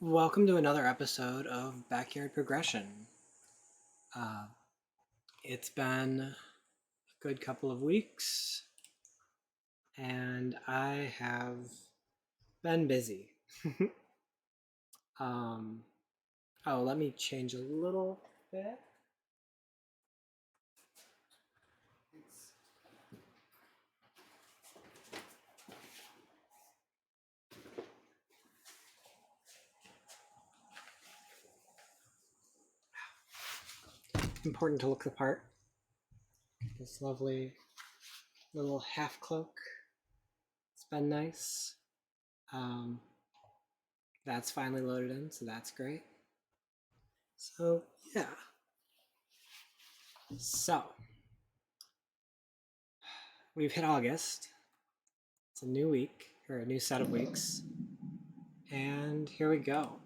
Welcome to another episode of Backyard Progression. Uh, it's been a good couple of weeks, and I have been busy. um, let me change a little bit. It's important to look the part. This lovely little half cloak. It's been nice. Um, that's finally loaded in, so that's great. So, yeah. So, we've hit August. It's a new week, or a new set of weeks. And here we go.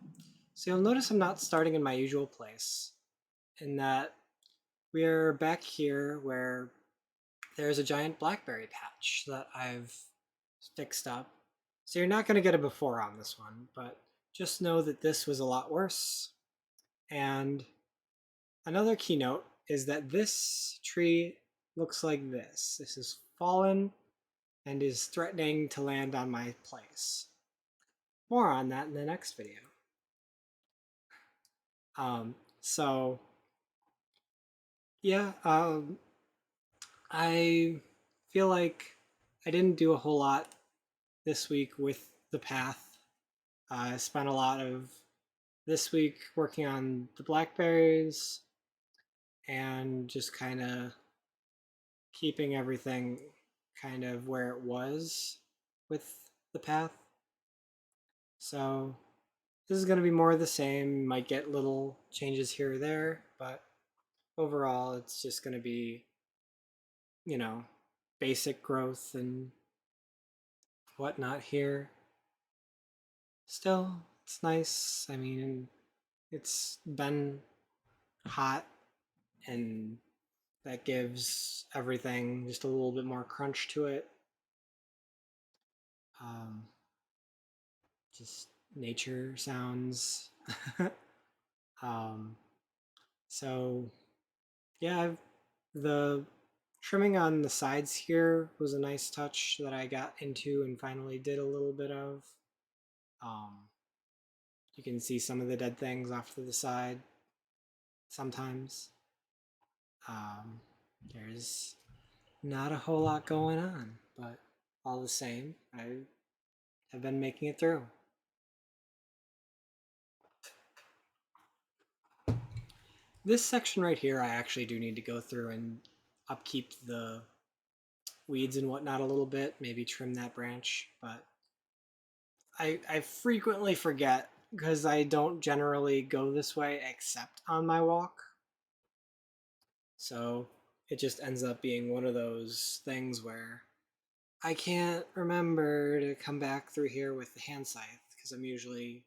So you'll notice I'm not starting in my usual place, in that we're back here where there's a giant blackberry patch that I've fixed up. So you're not going to get a before on this one, but just know that this was a lot worse. And another keynote is that this tree looks like this. This is fallen and is threatening to land on my place. More on that in the next video. So yeah, I feel like I didn't do a whole lot this week with the path. I spent a lot of this week working on the blackberries and just kind of keeping everything kind of where it was with the path. So this is going to be more of the same. Might get little changes here or there, but overall it's just going to be, basic growth and whatnot here. Still, it's nice. I mean, it's been hot, and that gives everything just a little bit more crunch to it. Um, just nature sounds. um, so, yeah, the trimming on the sides here was a nice touch that I got into and finally did a little bit of. Um, you can see some of the dead things off to the side sometimes. Um, there's not a whole lot going on, but all the same, I have been making it through. This section right here, I actually do need to go through and upkeep the weeds and whatnot a little bit, maybe trim that branch, but I frequently forget because I don't generally go this way except on my walk. So it just ends up being one of those things where I can't remember to come back through here with the hand scythe because I'm usually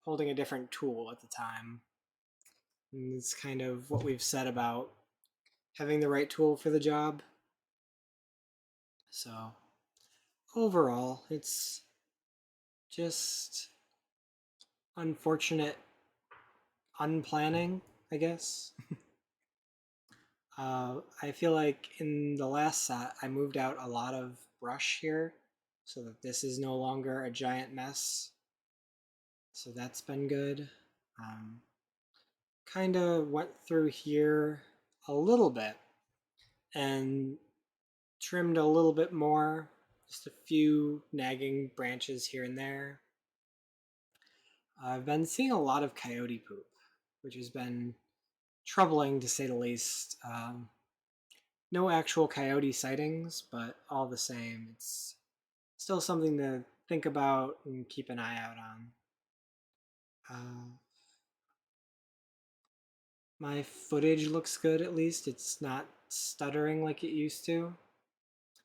holding a different tool at the time. And it's kind of what we've said about having the right tool for the job. So overall, it's just unfortunate unplanning, I guess. I feel like in the last set, I moved out a lot of brush here so that this is no longer a giant mess. So that's been good. Kind of went through here a little bit and trimmed a little bit more, just a few nagging branches here and there. I've been seeing a lot of coyote poop, which has been troubling to say the least. No actual coyote sightings, but all the same, it's still something to think about and keep an eye out on. My footage looks good at least. It's not stuttering like it used to,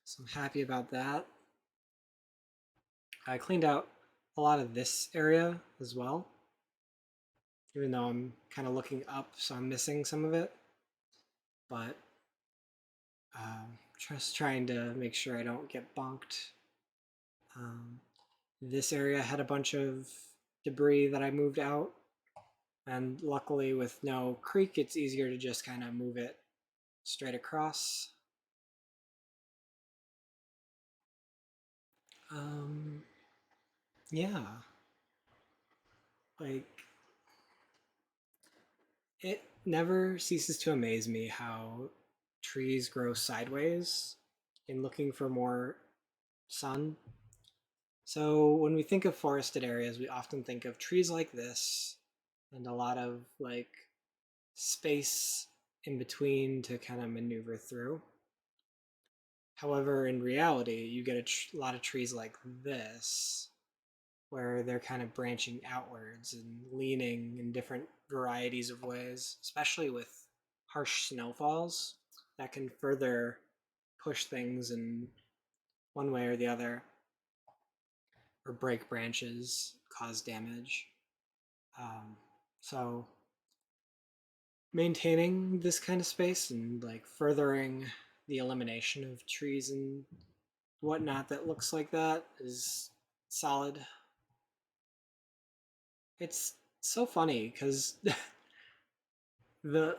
so I'm happy about that. I cleaned out a lot of this area as well, even though I'm kind of looking up, so I'm missing some of it. But just trying to make sure I don't get bonked. Um, this area had a bunch of debris that I moved out. And luckily, with no creek, it's easier to just kind of move it straight across. Um, yeah, like it never ceases to amaze me how trees grow sideways in looking for more sun. So when we think of forested areas, we often think of trees like this and a lot of like space in between to kind of maneuver through. However, in reality, you get a lot of trees like this where they're kind of branching outwards and leaning in different varieties of ways, especially with harsh snowfalls that can further push things in one way or the other, or break branches, cause damage. Um, so maintaining this kind of space and like furthering the elimination of trees and whatnot that looks like that is solid. It's so funny because the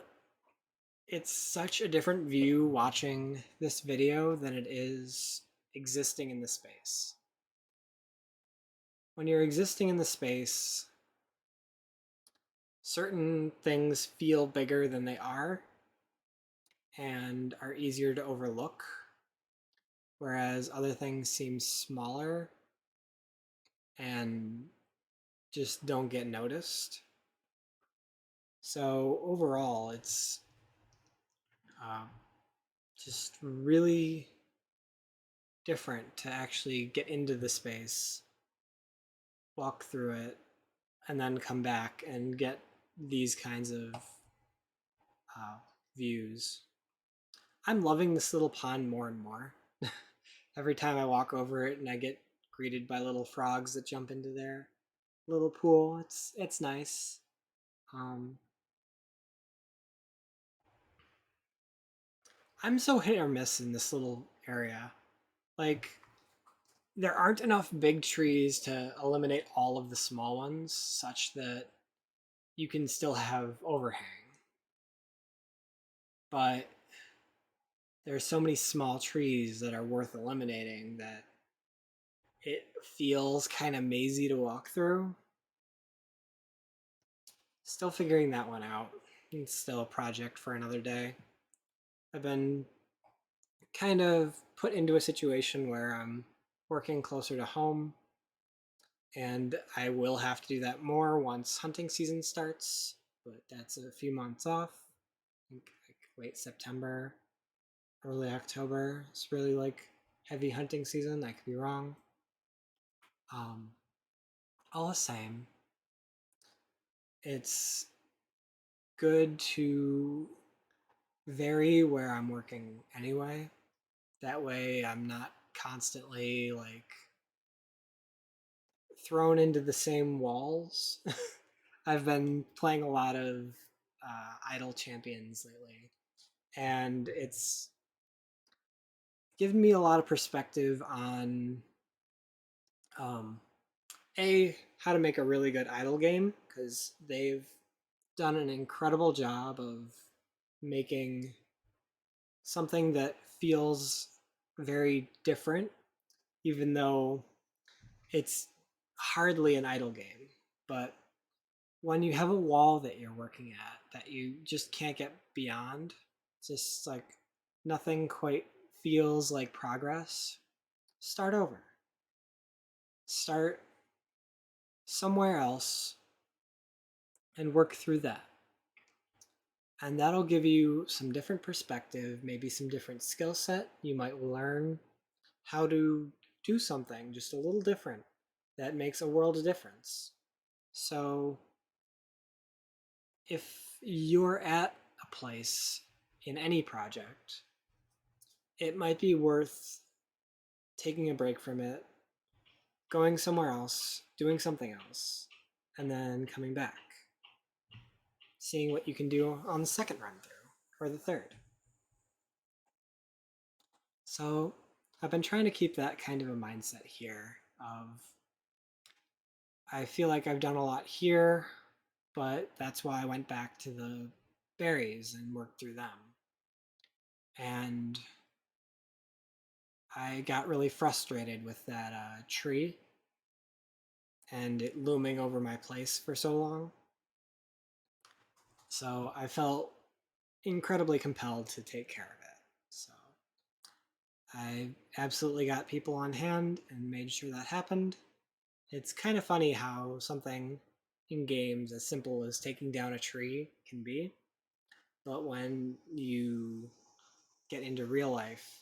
it's such a different view watching this video than it is existing in the space. When you're existing in the space, certain things feel bigger than they and are easier to overlook, whereas other things seem smaller and just don't get noticed. So overall, it's uh, just really different to actually get into the space, walk through it, and then come back and get these kinds of uh, views. I'm loving this little pond more and more. Every time I walk over it and I get greeted by little frogs that jump into their little pool, it's nice. Um, I'm so hit or miss in this little area. Like there aren't enough big trees to eliminate all of the small ones, such that you can still have overhang. But there's so many small trees that are worth eliminating that it feels kind of mazy to walk through. Still figuring that one out. It's still a project for another day. I've been kind of put into a situation where I'm working closer to home, and I will have to do that more once hunting season starts, but that's a few months off. I think like late September, early October. It's really like heavy hunting season. I could be wrong. Um, all the same, it's good to vary where I'm working anyway. That way, I'm not constantly like thrown into the same walls. I've been playing a lot of Idle Champions lately, and it's given me a lot of perspective on um, a how to make a really good idle game because they've done an incredible job of making something that feels very different, even though it's hardly an idle game. But when you have a wall that you're working at that you just can't get beyond, just like nothing quite feels like progress, start over. Start somewhere else and work through that. And that'll give you some different perspective, maybe some different skill set. You might learn how to do something just a little different that makes a world of difference. So if you're at a place in any project, it might be worth taking a break from it, going somewhere else, doing something else, and then coming back, seeing what you can do on the second run through or the third. So I've been trying to keep that kind of a mindset here of I feel like I've done a lot here, but that's why I went back to the berries and worked through them. And I got really frustrated with that tree and it looming over my place for so long. So I felt incredibly compelled to take care of it. So I absolutely got people on hand and made sure that happened. It's kind of funny how something in games as simple as taking down a tree can be, but when you get into real life,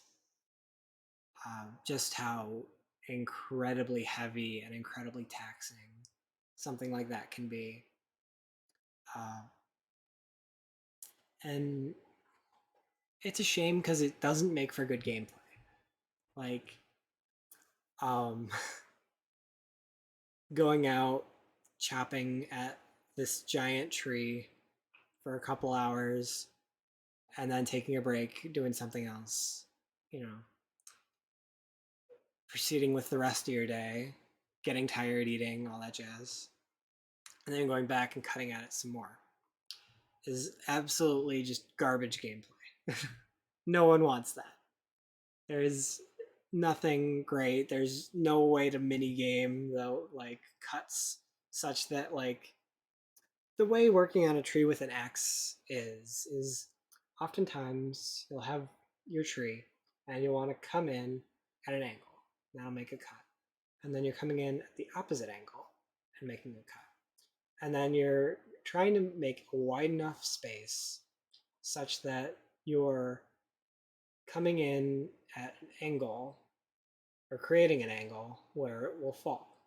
just how incredibly heavy and incredibly taxing something like that can be. Uh, and it's a shame because it doesn't make for good gameplay. Like, um, going out, chopping at this giant tree for a couple hours, and then taking a break, doing something else, you know, proceeding with the rest of your day, getting tired, eating, all that jazz, and then going back and cutting at it some more is absolutely just garbage gameplay. No one wants that. There's nothing great. There's no way to mini game though, like cuts such that like the way working on a tree with an axe is oftentimes you'll have your tree and you'll want to come in at an angle. That'll make a cut. And then you're coming in at the opposite angle and making a cut. And then you're trying to make a wide enough space such that you're coming in at an angle or creating an angle where it will fall.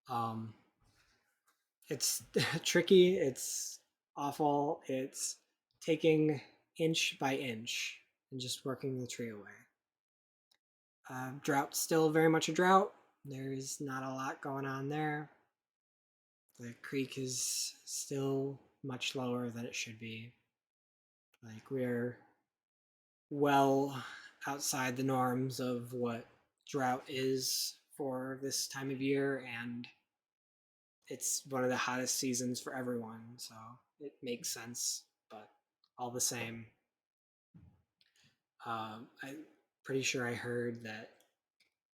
Um, it's tricky, it's awful, it's taking inch by inch and just working the tree away. Drought's still very much a drought. There's not a lot going on there. The creek is still much lower than it should be. Like we're well outside the norms of what drought is for this time of year, and it's one of the hottest seasons for everyone, so it makes sense. But all the same, I'm pretty sure I heard that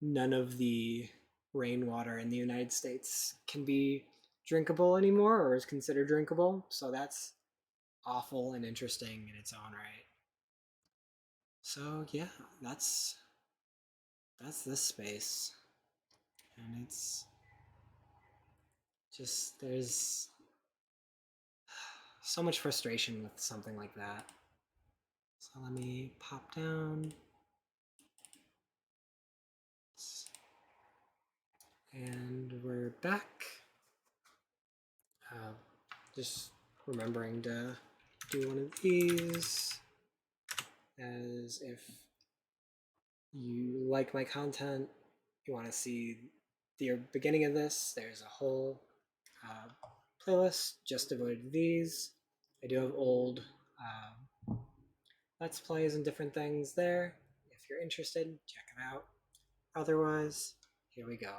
none of the rainwater in the United States can be drinkable anymore or is considered drinkable. So that's awful and interesting in its own right. So yeah, that's this space. And it's just there's so much frustration with something like that. So let me pop down. And we're back. Uh, just remembering to do one of these as if you like my content, you want to see the beginning of this, there's a whole playlist just devoted to these. I do have old Let's Plays and different things there. If you're interested, check it out. Otherwise, here we go.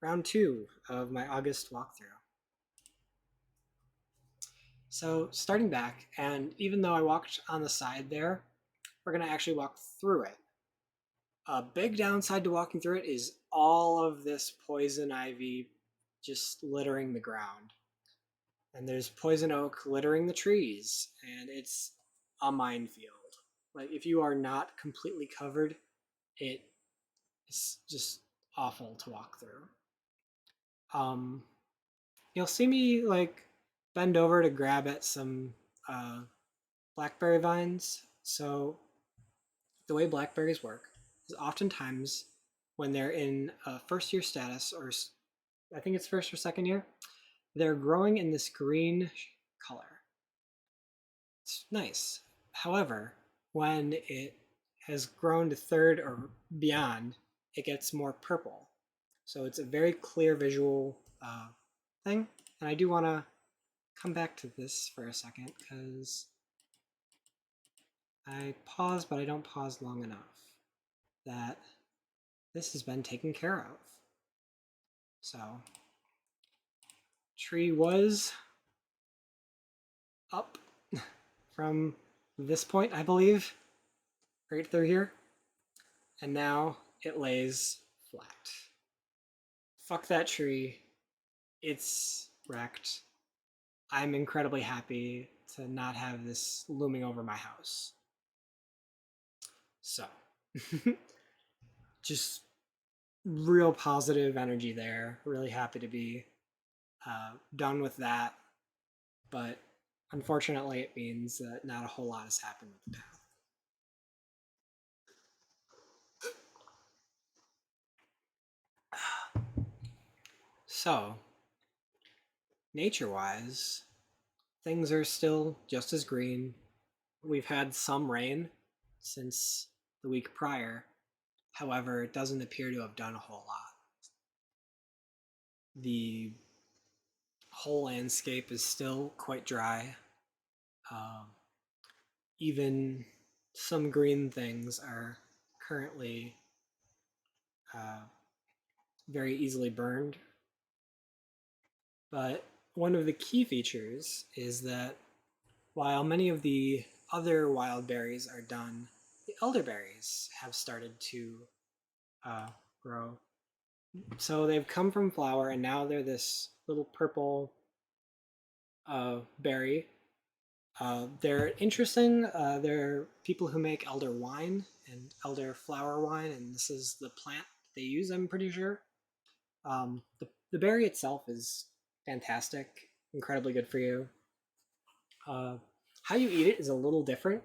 Round 2 of my August walkthrough. So starting back, and even though I walked on the side there, we're going to actually walk through it. A big downside to walking through it is all of this poison ivy just littering the ground. And there's poison oak littering the trees, and it's a minefield. Like, if you are not completely covered, it is just awful to walk through. You'll see me, like, bend over to grab at some blackberry vines. So the way blackberries work is oftentimes when they're in a first year status, or I think it's first or second year, they're growing in this green color. It's nice. However, when it has grown to third or beyond, it gets more purple. So it's a very clear visual thing. And I do want to come back to this for a second because I pause, but I don't pause long enough. That this has been taken care of. So, tree was up from this point, I believe, right through here, and now it lays flat. Fuck that tree. It's wrecked. I'm incredibly happy to not have this looming over my house. So, just real positive energy there. Really happy to be done with that. But unfortunately, it means that not a whole lot has happened with the path. So, nature wise, things are still just as green. We've had some rain since the week prior. However, it doesn't appear to have done a whole lot. The whole landscape is still quite dry. Um, Even some green things are currently uh, very easily burned. But one of the key features is that while many of the other wild berries are done, the elderberries have started to uh, grow. So they've come from flower and now they're this little purple berry. They're interesting. They're people who make elder wine and elder flower wine, and this is the plant they use, I'm pretty sure. The berry itself is fantastic, incredibly good for you. Uh, how you eat it is a little different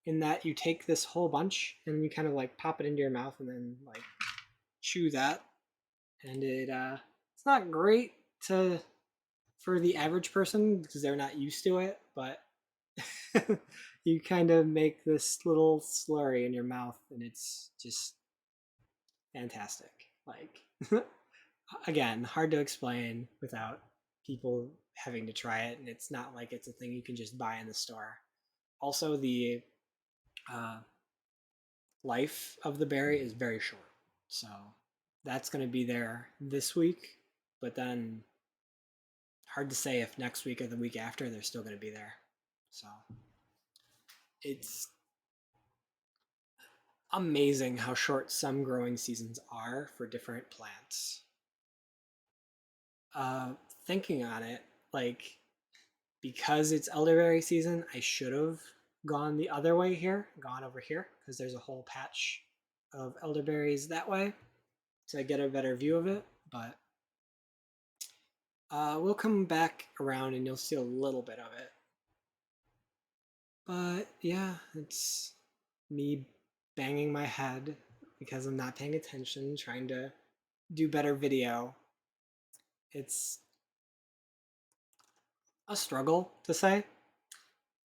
in that you take this whole bunch and you kind of like pop it into your mouth and then like chew that, and it's not great to for the average person because they're not used to it, but you kind of make this little slurry in your mouth and it's just fantastic. Like again, hard to explain without people having to try it, and it's not like it's a thing you can just buy in the store. Also, the uh, life of the berry is very short, so that's going to be there this week, but then hard to say if next week or the week after they're still going to be there. So it's amazing how short some growing seasons are for different plants. Uh, Thinking on it, like because it's elderberry season, I should have gone the other way here, gone over here, because there's a whole patch of elderberries that way to get a better view of it. But we'll come back around and you'll see a little bit of it. But yeah, it's me banging my head because I'm not paying attention, trying to do better video. It's a struggle to say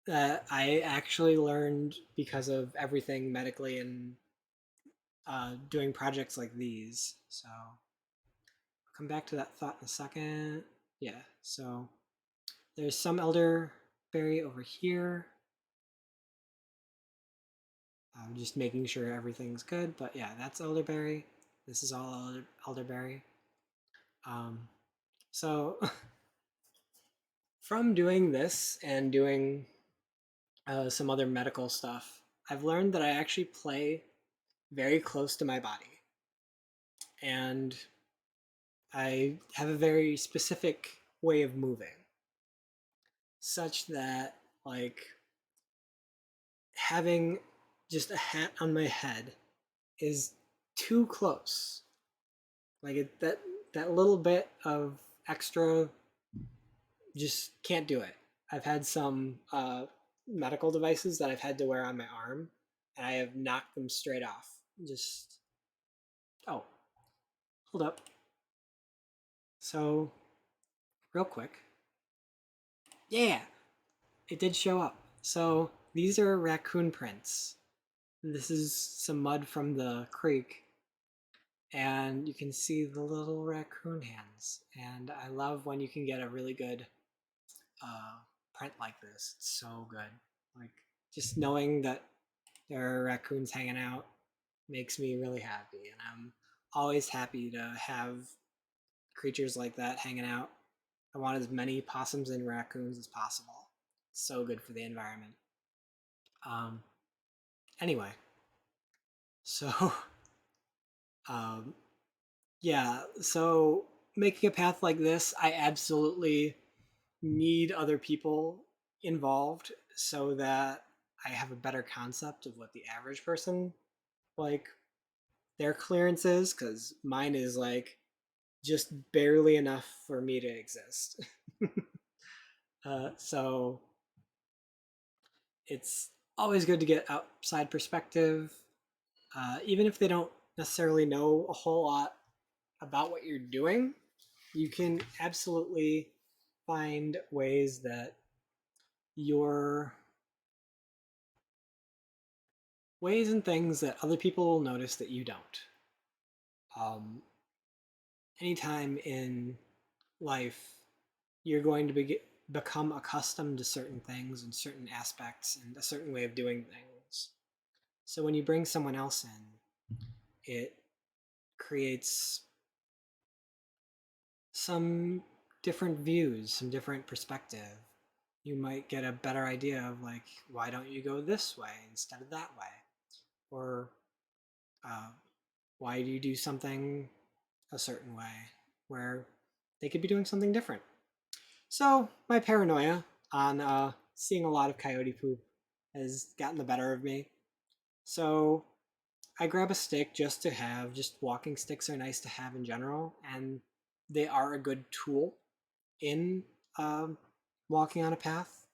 that I actually learned because of everything medically and doing projects like these. So I'll come back to that thought in a second. Yeah, so there's some elderberry over here. I'm just making sure everything's good, but yeah, that's elderberry. This is all elderberry. Um, so from doing this and doing some other medical stuff, I've learned that I actually play very close to my body. And I have a very specific way of moving, such that, like, having just a hat on my head is too close. Like, that little bit of extra just can't do it. I've had some medical devices that I've had to wear on my arm, and I have knocked them straight off. Just oh, hold up. So real quick, yeah, it did show up. So these are raccoon prints. This is some mud from the creek, and you can see the little raccoon hands. And I love when you can get a really good uh, print like this. It's so good. Like just knowing that there are raccoons hanging out makes me really happy, and I'm always happy to have creatures like that hanging out. I want as many possums and raccoons as possible. So good for the environment. Um, anyway, so um, yeah, so making a path like this, I absolutely need other people involved so that I have a better concept of what the average person like their clearance is, because mine is like just barely enough for me to exist. So it's always good to get outside perspective, even if they don't necessarily know a whole lot about what you're doing. You can absolutely find ways that your ways and things that other people will notice that you don't. Um, Anytime in life, you're going to become accustomed to certain things and certain aspects and a certain way of doing things. So when you bring someone else in, it creates some different views, some different perspective. You might get a better idea of like, why don't you go this way instead of that way? Or uh, why do you do something a certain way where they could be doing something different? So my paranoia on seeing a lot of coyote poop has gotten the better of me. So I grab a stick just to have. Just walking sticks are nice to have in general, and they are a good tool in um, walking on a path.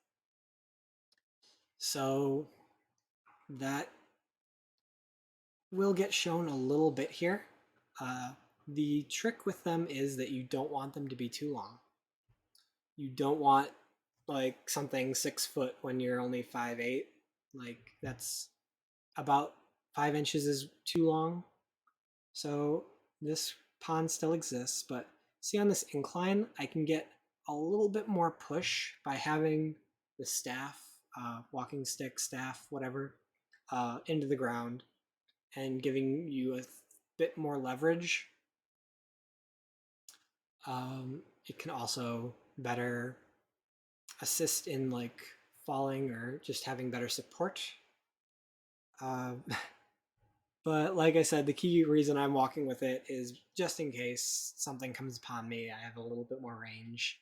So that will get shown a little bit here. Uh, the trick with them is that you don't want them to be too long. You don't want like something 6 foot when you're only 5'8". Like that's about 5 inches is too long. So this pond still exists, but see on this incline, I can get a little bit more push by having the staff, walking stick, staff, whatever, into the ground and giving you a bit more leverage. It can also better assist in like falling or just having better support. Uh, but like I said, the key reason I'm walking with it is just in case something comes upon me, I have a little bit more range.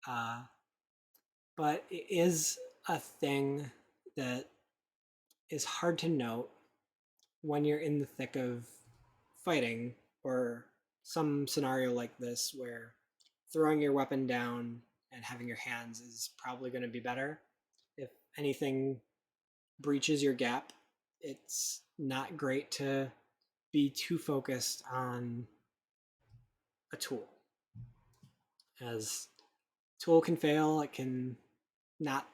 Uh, but it is a thing that is hard to note when you're in the thick of fighting or some scenario like this where throwing your weapon down and having your hands is probably going to be better. If anything breaches your gap, it's not great to be too focused on a tool. As tool can fail, it can not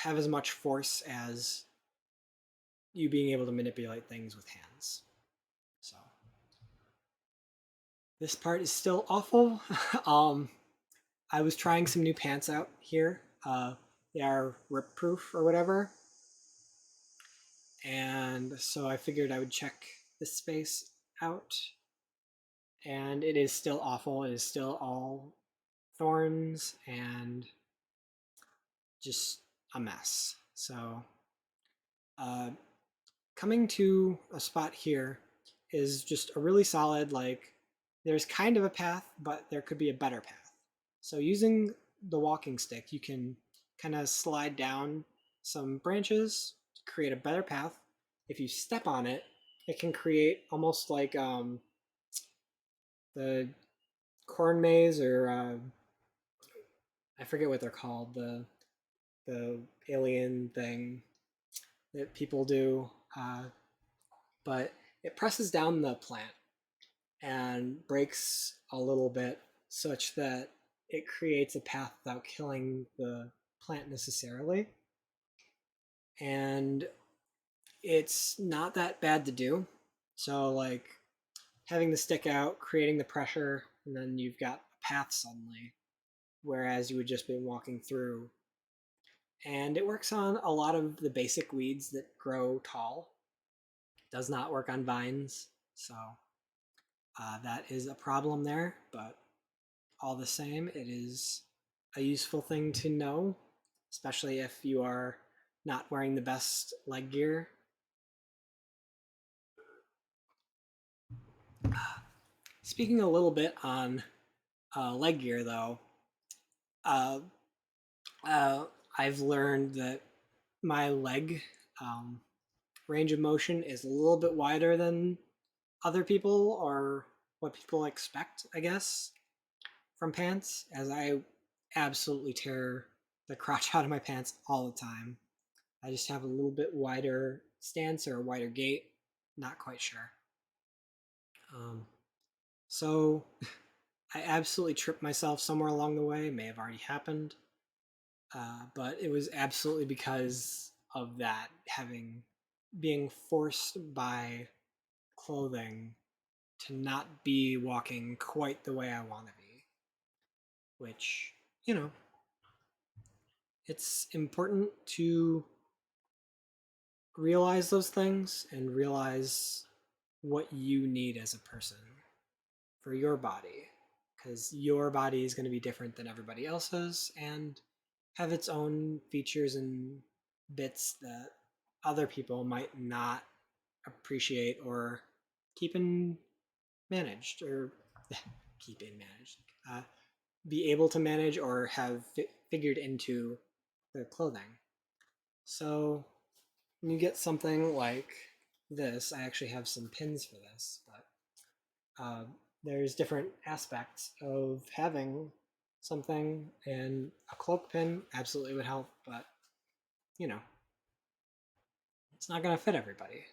have as much force as you being able to manipulate things with hands. So this part is still awful. um, I was trying some new pants out here. They are rip proof or whatever. And so I figured I would check this space out. And it is still awful. It is still all thorns and just a mess. So uh, coming to a spot here is just a really solid, like, there's kind of a path, but there could be a better path. So using the walking stick, you can kind of slide down some branches to create a better path. If you step on it, it can create almost like the corn maze or I forget what they're called, the alien thing that people do, but it presses down the plant and breaks a little bit such that it creates a path without killing the plant necessarily. And it's not that bad to do. So, like, having the stick out, creating the pressure, and then you've got a path suddenly, whereas you would just be walking through. And it works on a lot of the basic weeds that grow tall. It does not work on vines. So That is a problem there, but all the same, it is a useful thing to know, especially if you are not wearing the best leg gear. Speaking a little bit on leg gear, though, uh, uh, I've learned that my leg um, range of motion is a little bit wider than other people or what people expect, I guess, from pants, as I absolutely tear the crotch out of my pants all the time. I just have a little bit wider stance or a wider gait. Not quite sure. Um, so I absolutely tripped myself somewhere along the way. It may have already happened, but it was absolutely because of that having being forced by clothing to not be walking quite the way I want to be. Which, you know, it's important to realize those things and realize what you need as a person for your body, because your body is going to be different than everybody else's and have its own features and bits that other people might not appreciate or keep in managed or keep in managed, uh, be able to manage or have figured into their clothing. So when you get something like this, I actually have some pins for this, but there's different aspects of having something, and a cloak pin absolutely would help, but you know, it's not going to fit everybody.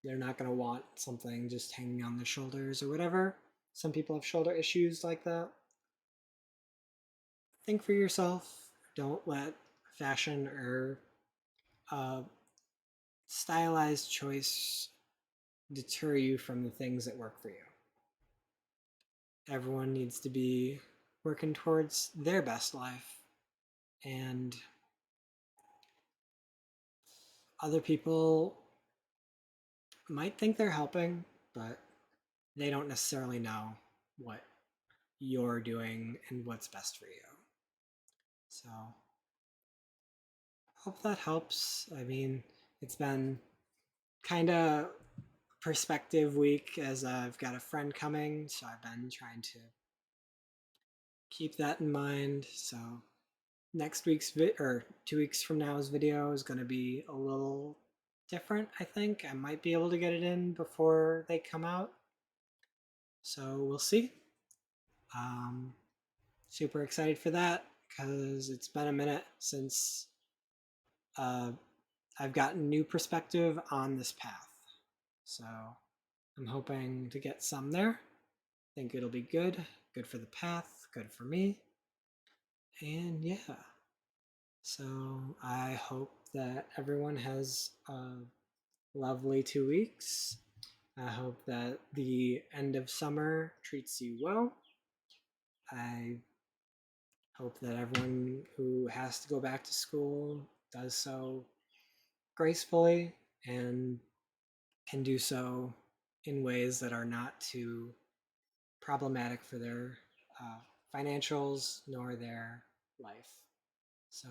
They're not going to want something just hanging on their shoulders or whatever. Some people have shoulder issues like that. Think for yourself. Don't let fashion or uh, stylized choice deter you from the things that work for you. Everyone needs to be working towards their best life, and other people might think they're helping, but they don't necessarily know what you're doing and what's best for you. So, hope that helps. I mean, it's been kind of perspective week as I've got a friend coming, so I've been trying to keep that in mind. So, next week's or 2 weeks from now's video is going to be a little different. I think I might be able to get it in before they come out, so we'll see. um, Super excited for that because it's been a minute since uh, I've gotten new perspective on this path, so I'm hoping to get some there. Think it'll be good for the path, good for me, and yeah. So I hope that everyone has a lovely 2 weeks. I hope that the end of summer treats you well. I hope that everyone who has to go back to school does so gracefully and can do so in ways that are not too problematic for their financials nor their life. So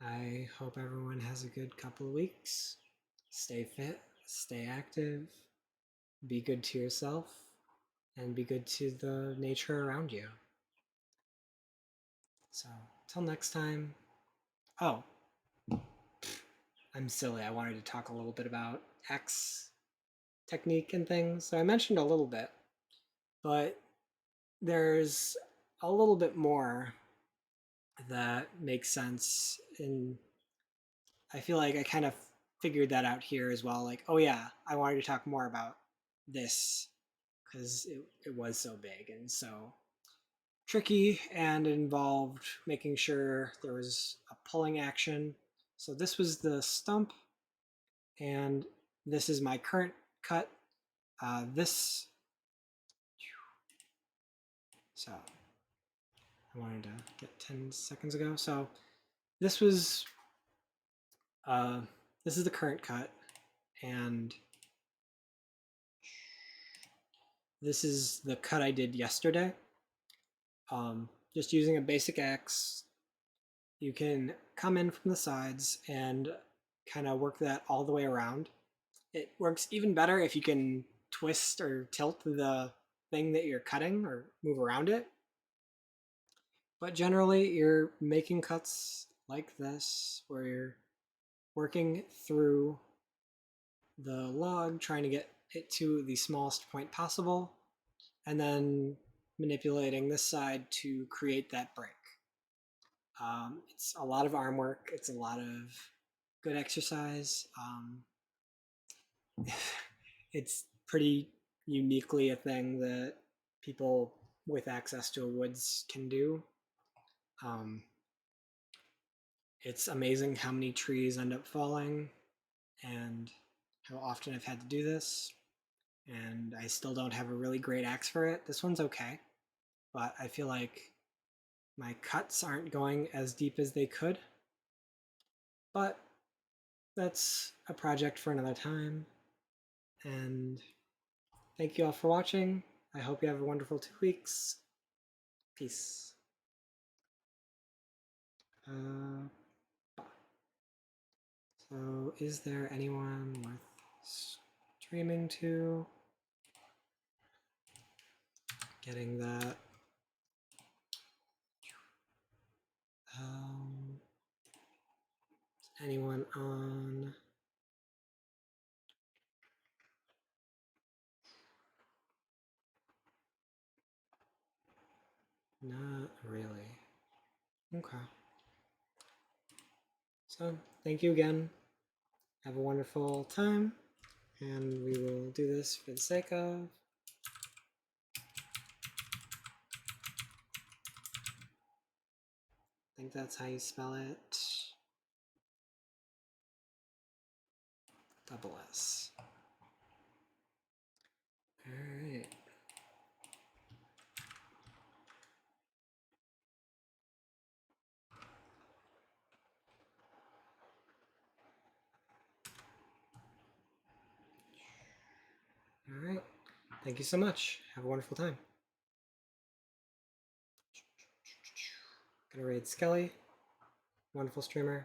I hope everyone has a good couple of weeks. Stay fit, stay active, be good to yourself, and be good to the nature around you. So, till next time. Oh, I'm silly. I wanted to talk a little bit about X technique and things. So, I mentioned a little bit, but there's a little bit more that makes sense. And I feel like I kind of figured that out here as well. Like, oh, yeah, I wanted to talk more about this because it was so big and so tricky, and it involved making sure there was a pulling action. So this was the stump, and this is my current cut. This, so I wanted to get 10 seconds ago. So this was, uh, this is the current cut, and This is the cut I did yesterday. Just using a basic axe, you can come in from the sides and kind of work that all the way around. It works even better if you can twist or tilt the thing that you're cutting or move around it. But generally, you're making cuts like this, where you're working through the log, trying to get it to the smallest point possible, and then manipulating this side to create that break. It's a lot of arm work. It's a lot of good exercise. It's pretty uniquely a thing that people with access to a woods can do. Um, it's amazing how many trees end up falling and how often I've had to do this. And I still don't have a really great axe for it. This one's okay, but I feel like my cuts aren't going as deep as they could. But that's a project for another time. And thank you all for watching. I hope you have a wonderful 2 weeks. Peace. So, is there anyone worth streaming to? Getting that. Is anyone on? Not really. Okay. So, thank you again. Have a wonderful time. And we will do this for the sake of. I think that's how you spell it. Double S. All right. All right. Thank you so much. Have a wonderful time. Gonna raid Skelly. Wonderful streamer.